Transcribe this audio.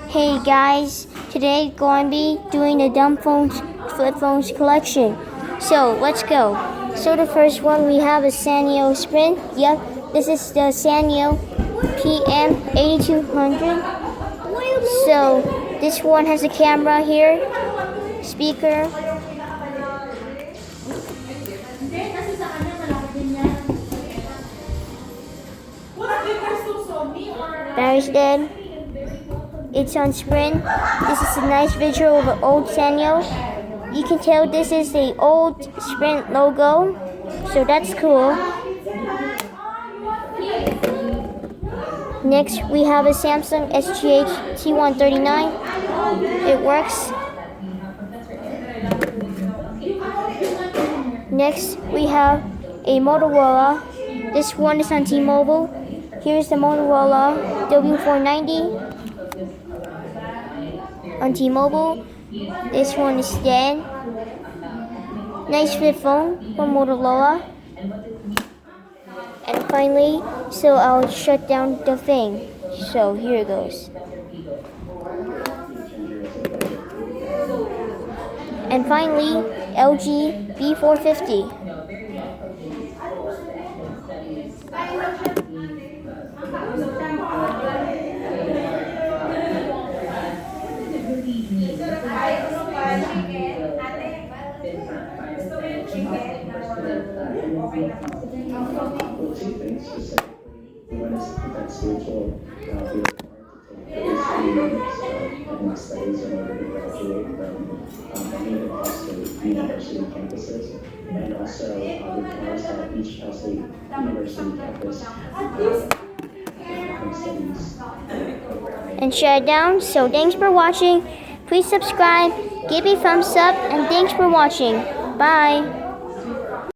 Hey guys, today going to be doing the dumb phones, flip phones collection. So let's go. So the first one we have a Sanyo Sprint. Yep, this is the Sanyo PM8200. So this one has a camera here, speaker, battery's dead. It's on Sprint. This is a nice visual of an old Sanyo. You can tell this is the old Sprint logo, so that's cool. Next, we have a Samsung SGH T139. It works. Next, we have a Motorola. This one is on T-Mobile. Here's the Motorola W490 on T-Mobile. This one is dead. Nice flip phone from Motorola. And finally, so I'll shut down the thing. So here it goes. And finally, LG B450. One is that stage will be required to take 3 years studies in order to graduate from any of the Cal State University campuses, and also requires that each Cal State University campus studies And shut it down. So thanks for watching. Please subscribe, give me a thumbs up, and thanks for watching. Bye.